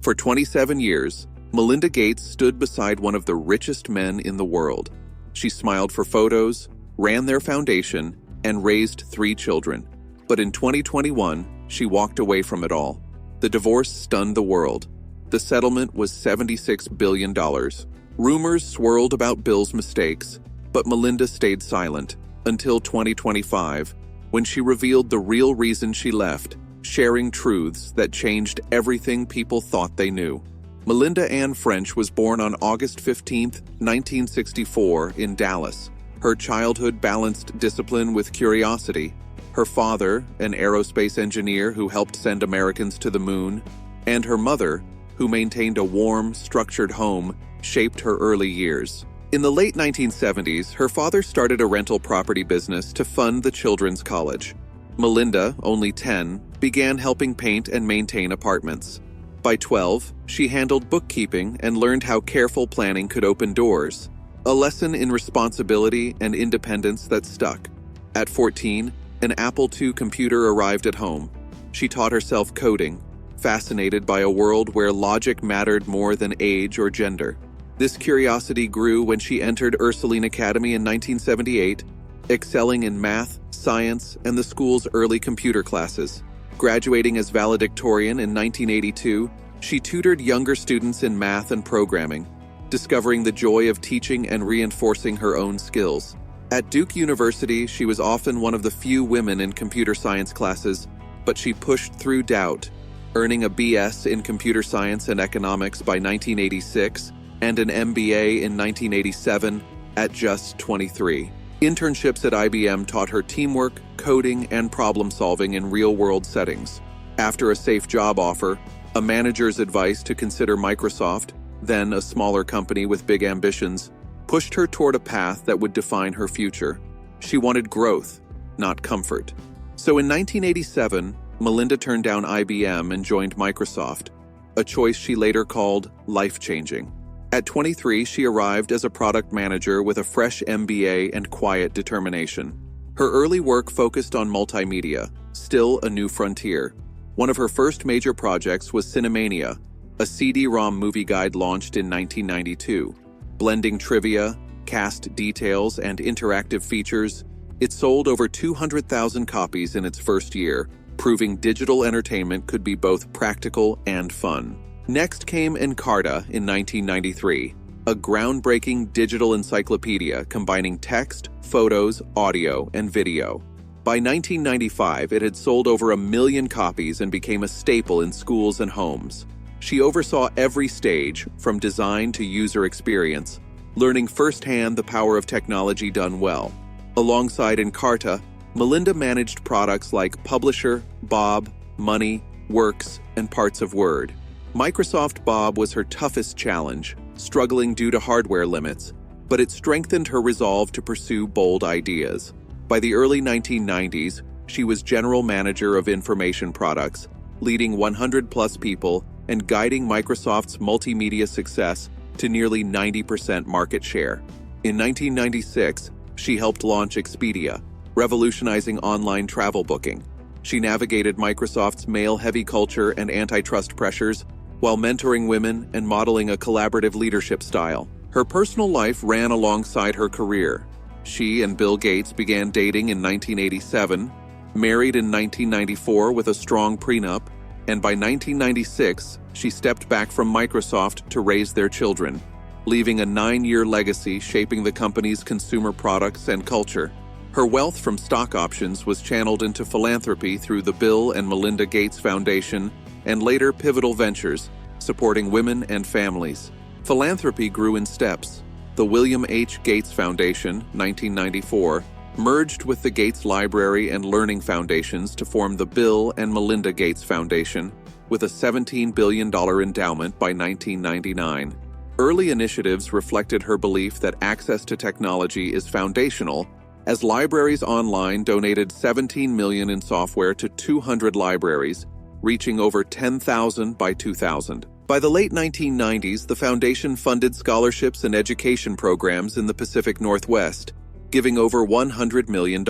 For 27 years, Melinda Gates stood beside one of the richest men in the world. She smiled for photos, ran their foundation, and raised 3 children. But in 2021, she walked away from it all. The divorce stunned the world. The settlement was $76 billion. Rumors swirled about Bill's mistakes, but Melinda stayed silent until 2025, when she revealed the real reason she left, sharing truths that changed everything people thought they knew. Melinda Ann French was born on August 15, 1964, in Dallas. Her childhood balanced discipline with curiosity. Her father, an aerospace engineer who helped send Americans to the moon, and her mother, who maintained a warm, structured home, shaped her early years. In the late 1970s, her father started a rental property business to fund the children's college. Melinda, only 10, began helping paint and maintain apartments. By 12, she handled bookkeeping and learned how careful planning could open doors, a lesson in responsibility and independence that stuck. At 14, an Apple II computer arrived at home. She taught herself coding, fascinated by a world where logic mattered more than age or gender. This curiosity grew when she entered Ursuline Academy in 1978, excelling in math, science, and the school's early computer classes. Graduating as valedictorian in 1982, she tutored younger students in math and programming, discovering the joy of teaching and reinforcing her own skills. At Duke University, she was often one of the few women in computer science classes, but she pushed through doubt, earning a BS in computer science and economics by 1986 and an MBA in 1987 at just 23. Internships at IBM taught her teamwork, coding, and problem-solving in real-world settings. After a safe job offer, a manager's advice to consider Microsoft, then a smaller company with big ambitions, pushed her toward a path that would define her future. She wanted growth, not comfort. So in 1987, Melinda turned down IBM and joined Microsoft, a choice she later called life-changing. At 23, she arrived as a product manager with a fresh MBA and quiet determination. Her early work focused on multimedia, still a new frontier. One of her first major projects was Cinemania, a CD-ROM movie guide launched in 1992. Blending trivia, cast details, and interactive features, it sold over 200,000 copies in its first year, proving digital entertainment could be both practical and fun. Next came Encarta in 1993, a groundbreaking digital encyclopedia combining text, photos, audio, and video. By 1995, it had sold over 1 million copies and became a staple in schools and homes. She oversaw every stage, from design to user experience, learning firsthand the power of technology done well. Alongside Encarta, Melinda managed products like Publisher, Bob, Money, Works, and parts of Word. Microsoft Bob was her toughest challenge, struggling due to hardware limits, but it strengthened her resolve to pursue bold ideas. By the early 1990s, she was general manager of information products, leading 100-plus people and guiding Microsoft's multimedia success to nearly 90% market share. In 1996, she helped launch Expedia, revolutionizing online travel booking. She navigated Microsoft's male-heavy culture and antitrust pressures while mentoring women and modeling a collaborative leadership style. Her personal life ran alongside her career. She and Bill Gates began dating in 1987, married in 1994 with a strong prenup, and by 1996, she stepped back from Microsoft to raise their children, leaving a 9-year legacy shaping the company's consumer products and culture. Her wealth from stock options was channeled into philanthropy through the Bill and Melinda Gates Foundation and later Pivotal Ventures, supporting women and families. Philanthropy grew in steps. The William H. Gates Foundation, 1994, merged with the Gates Library and Learning Foundations to form the Bill and Melinda Gates Foundation, with a $17 billion endowment by 1999. Early initiatives reflected her belief that access to technology is foundational, as libraries online donated $17 million in software to 200 libraries, reaching over 10,000 by 2000. By the late 1990s, the foundation funded scholarships and education programs in the Pacific Northwest, giving over $100 million.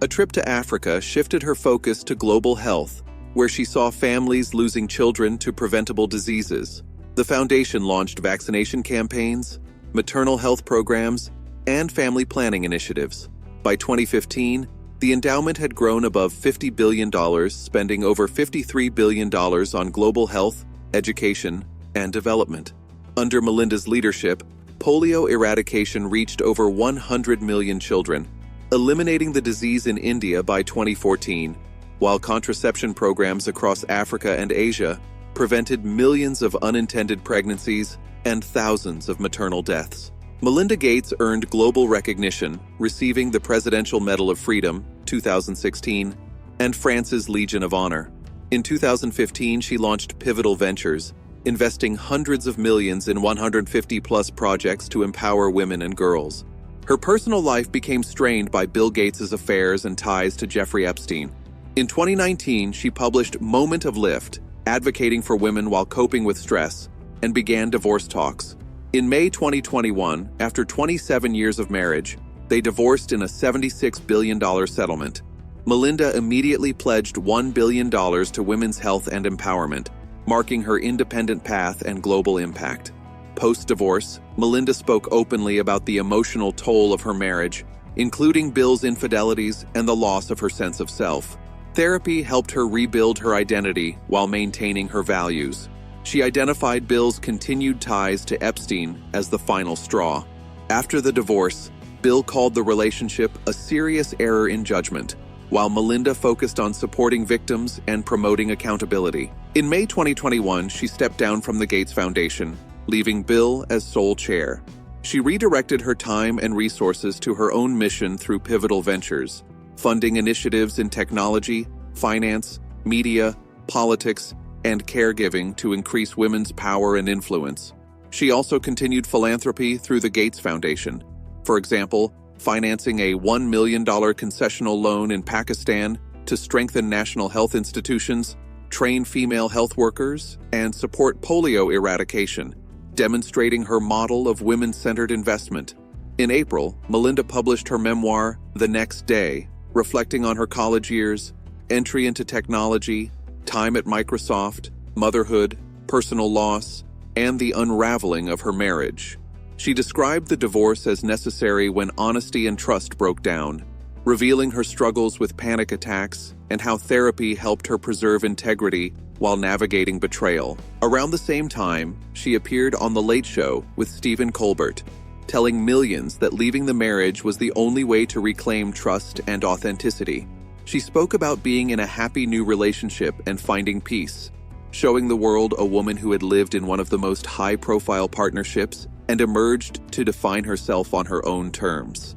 A trip to Africa shifted her focus to global health, where she saw families losing children to preventable diseases. The foundation launched vaccination campaigns, maternal health programs, and family planning initiatives. By 2015, the endowment had grown above $50 billion, spending over $53 billion on global health, education, and development. Under Melinda's leadership, polio eradication reached over 100 million children, eliminating the disease in India by 2014, while contraception programs across Africa and Asia prevented millions of unintended pregnancies and thousands of maternal deaths. Melinda Gates earned global recognition, receiving the Presidential Medal of Freedom, 2016, and France's Legion of Honor. In 2015, she launched Pivotal Ventures, investing hundreds of millions in 150-plus projects to empower women and girls. Her personal life became strained by Bill Gates' affairs and ties to Jeffrey Epstein. In 2019, she published Moment of Lift, advocating for women while coping with stress, and began divorce talks. In May 2021, after 27 years of marriage, they divorced in a $76 billion settlement. Melinda immediately pledged $1 billion to women's health and empowerment, marking her independent path and global impact. Post-divorce, Melinda spoke openly about the emotional toll of her marriage, including Bill's infidelities and the loss of her sense of self. Therapy helped her rebuild her identity while maintaining her values. She identified Bill's continued ties to Epstein as the final straw. After the divorce, Bill called the relationship a serious error in judgment, while Melinda focused on supporting victims and promoting accountability. In May 2021, she stepped down from the Gates Foundation, leaving Bill as sole chair. She redirected her time and resources to her own mission through Pivotal Ventures, funding initiatives in technology, finance, media, politics, and caregiving to increase women's power and influence. She also continued philanthropy through the Gates Foundation, for example, financing a $1 million concessional loan in Pakistan to strengthen national health institutions, train female health workers, and support polio eradication, demonstrating her model of women-centered investment. In April, Melinda published her memoir, The Next Day, reflecting on her college years, entry into technology, time at Microsoft, motherhood, personal loss, and the unraveling of her marriage. She described the divorce as necessary when honesty and trust broke down, revealing her struggles with panic attacks and how therapy helped her preserve integrity while navigating betrayal. Around the same time, she appeared on The Late Show with Stephen Colbert, telling millions that leaving the marriage was the only way to reclaim trust and authenticity. She spoke about being in a happy new relationship and finding peace, showing the world a woman who had lived in one of the most high-profile partnerships and emerged to define herself on her own terms.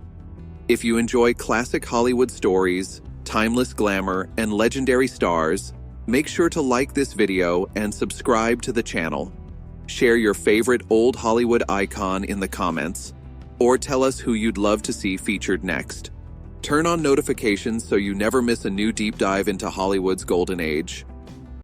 If you enjoy classic Hollywood stories, timeless glamour, and legendary stars, make sure to like this video and subscribe to the channel. Share your favorite old Hollywood icon in the comments, or tell us who you'd love to see featured next. Turn on notifications so you never miss a new deep dive into Hollywood's golden age.